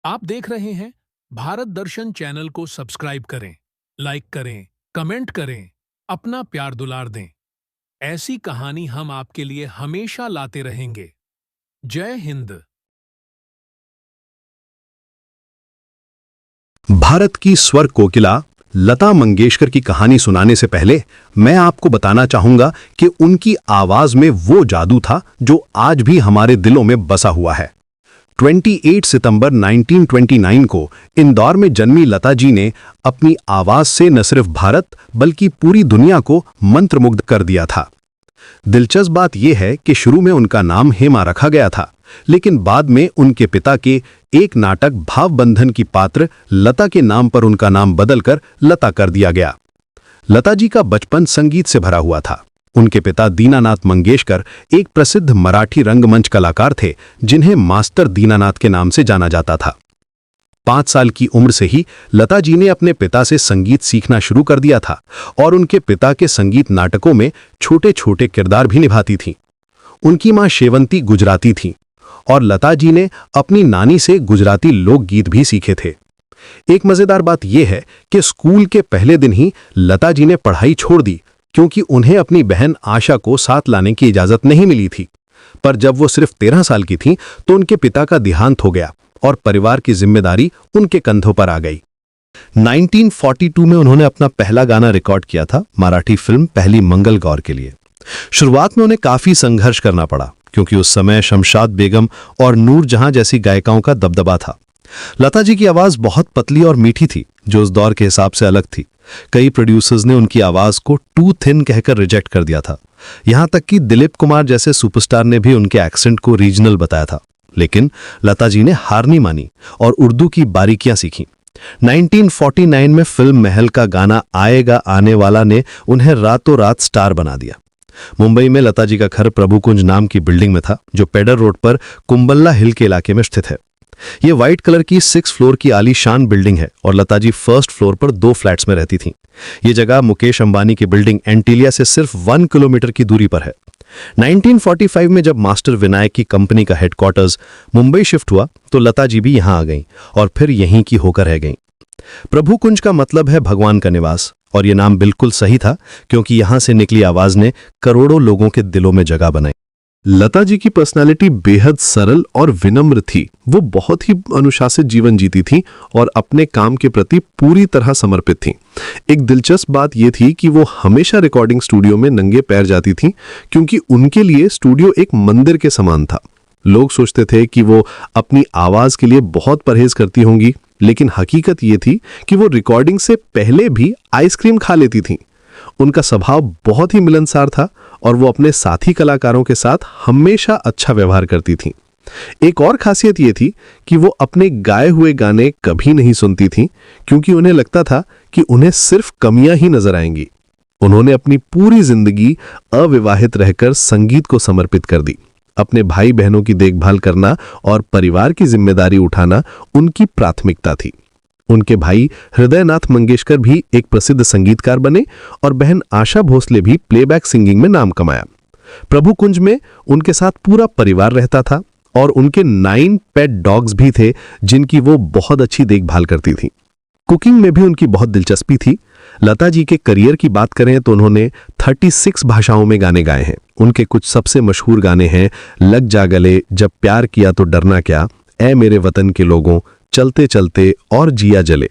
आप देख रहे हैं भारत दर्शन चैनल को सब्सक्राइब करें, लाइक करें, कमेंट करें, अपना प्यार दुलार दें। ऐसी कहानी हम आपके लिए हमेशा लाते रहेंगे। जय हिंद। भारत की स्वर कोकिला लता मंगेशकर की कहानी सुनाने से पहले मैं आपको बताना चाहूंगा कि उनकी आवाज में वो जादू था जो आज भी हमारे दिलों में बसा हुआ है। 28 सितंबर 1929 को इंदौर में जन्मी लता जी ने अपनी आवाज से न सिर्फ भारत बल्कि पूरी दुनिया को मंत्रमुग्ध कर दिया था। दिलचस्प बात यह है कि शुरू में उनका नाम हेमा रखा गया था, लेकिन बाद में उनके पिता के एक नाटक भावबंधन की पात्र लता के नाम पर उनका नाम बदलकर लता कर दिया गया। लता जी का बचपन संगीत से भरा हुआ था। उनके पिता दीनानाथ मंगेशकर एक प्रसिद्ध मराठी रंगमंच कलाकार थे, जिन्हें मास्टर दीनानाथ के नाम से जाना जाता था। 5 साल की उम्र से ही लता जी ने अपने पिता से संगीत सीखना शुरू कर दिया था और उनके पिता के संगीत नाटकों में छोटे छोटे किरदार भी निभाती थीं। उनकी मां शेवंती गुजराती थीं और लता जी ने अपनी नानी से गुजराती लोकगीत भी सीखे थे। एक मजेदार बात यह है कि स्कूल के पहले दिन ही लता जी ने पढ़ाई छोड़ दी, क्योंकि उन्हें अपनी बहन आशा को साथ लाने की इजाजत नहीं मिली थी। पर जब वो सिर्फ 13 साल की थीं, तो उनके पिता का देहांत हो गया और परिवार की जिम्मेदारी उनके कंधों पर आ गई। 1942 में उन्होंने अपना पहला गाना रिकॉर्ड किया था मराठी फिल्म पहली मंगल गौर के लिए। शुरुआत में उन्हें काफी संघर्ष करना पड़ा, क्योंकि उस समय शमशाद बेगम और नूर जहां जैसी गायिकाओं का दबदबा था। लता जी की आवाज बहुत पतली और मीठी थी, जो उस दौर के हिसाब से अलग थी। कई प्रोड्यूसर्स ने उनकी आवाज को टू थिन कहकर रिजेक्ट कर दिया था। यहां तक कि दिलीप कुमार जैसे सुपरस्टार ने भी उनके एक्सेंट को रीजनल बताया था। लेकिन लता जी ने हार नहीं मानी और उर्दू की बारीकियां सीखी। 1949 में फिल्म महल का गाना आएगा आने वाला ने उन्हें रातों रात स्टार बना दिया। मुंबई में लता जी का घर प्रभुकुंज नाम की बिल्डिंग में था, जो पेडर रोड पर कुंबल्ला हिल के इलाके में स्थित है। यह व्हाइट कलर की 6 फ्लोर की आलीशान बिल्डिंग है और लता जी फर्स्ट फ्लोर पर 2 फ्लैट्स में रहती थीं। यह जगह मुकेश अंबानी की बिल्डिंग एंटीलिया से सिर्फ 1 किलोमीटर की दूरी पर है। 1945 में जब मास्टर विनायक की कंपनी का हेडक्वार्टर्स मुंबई शिफ्ट हुआ, तो लता जी भी यहां आ गईं और फिर यहीं की होकर रह गईं। प्रभुकुंज का मतलब है भगवान का निवास, और यह नाम बिल्कुल सही था, क्योंकि यहां से निकली आवाज ने करोड़ों लोगों के दिलों में जगह बनाई। लता जी की पर्सनालिटी बेहद सरल और विनम्र थी। वो बहुत ही अनुशासित जीवन जीती थी और अपने काम के प्रति पूरी तरह समर्पित थी। एक दिलचस्प बात यह थी कि वो हमेशा रिकॉर्डिंग स्टूडियो में नंगे पैर जाती थी, क्योंकि उनके लिए स्टूडियो एक मंदिर के समान था। लोग सोचते थे कि वो अपनी आवाज के लिए बहुत परहेज करती होंगी, लेकिन हकीकत ये थी कि वो रिकॉर्डिंग से पहले भी आइसक्रीम खा लेती थीं। उनका स्वभाव बहुत ही मिलनसार था और वो अपने साथी कलाकारों के साथ हमेशा अच्छा व्यवहार करती थीं। एक और खासियत ये थी कि वो अपने गाए हुए गाने कभी नहीं सुनती थीं, क्योंकि उन्हें लगता था कि उन्हें सिर्फ कमियां ही नजर आएंगी। उन्होंने अपनी पूरी जिंदगी अविवाहित रहकर संगीत को समर्पित कर दी। अपने भाई बहनों की देखभाल करना और परिवार की जिम्मेदारी उठाना उनकी प्राथमिकता थी। उनके भाई हृदयनाथ मंगेशकर भी एक प्रसिद्ध संगीतकार बने और बहन आशा भोसले भी प्लेबैक सिंगिंग में नाम कमाया। प्रभुकुंज में उनके साथ पूरा परिवार रहता था और उनके 9 पेट डॉग्स भी थे, जिनकी वो बहुत अच्छी देखभाल करती थी। कुकिंग में भी उनकी बहुत दिलचस्पी थी। लता जी के करियर की बात करें तो उन्होंने 36 भाषाओं में गाने गाए हैं। उनके कुछ सबसे मशहूर गाने हैं लग जा गले, जब प्यार किया तो डरना क्या, ऐ मेरे वतन के लोगों, चलते चलते और जिया जले।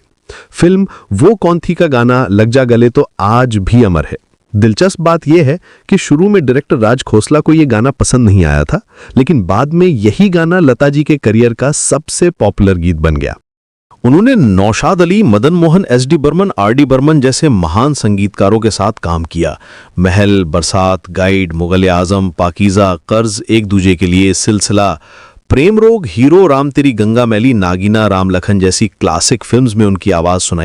फिल्म वो कौन थी का गाना लग जा गले तो आज भी अमर है। दिलचस्प बात यह है कि शुरू में डायरेक्टर राज खोसला को यह गाना पसंद नहीं आया था, लेकिन बाद में यही गाना लता जी के करियर का सबसे पॉपुलर गीत बन गया। उन्होंने नौशाद अली, मदन मोहन, एस.डी. बर्मन, आर.डी. बर्मन जैसे महान संगीतकारों के साथ काम किया। महल, बरसात, गाइड, मुगल-ए-आजम, पाकीज़ा, कर्ज, एक दूजे के लिए, सिलसिला, प्रेम रोग, हीरो, राम तेरी गंगा मैली, नागीना, राम लखन जैसी क्लासिक फिल्म्स में उनकी आवाज सुनाई।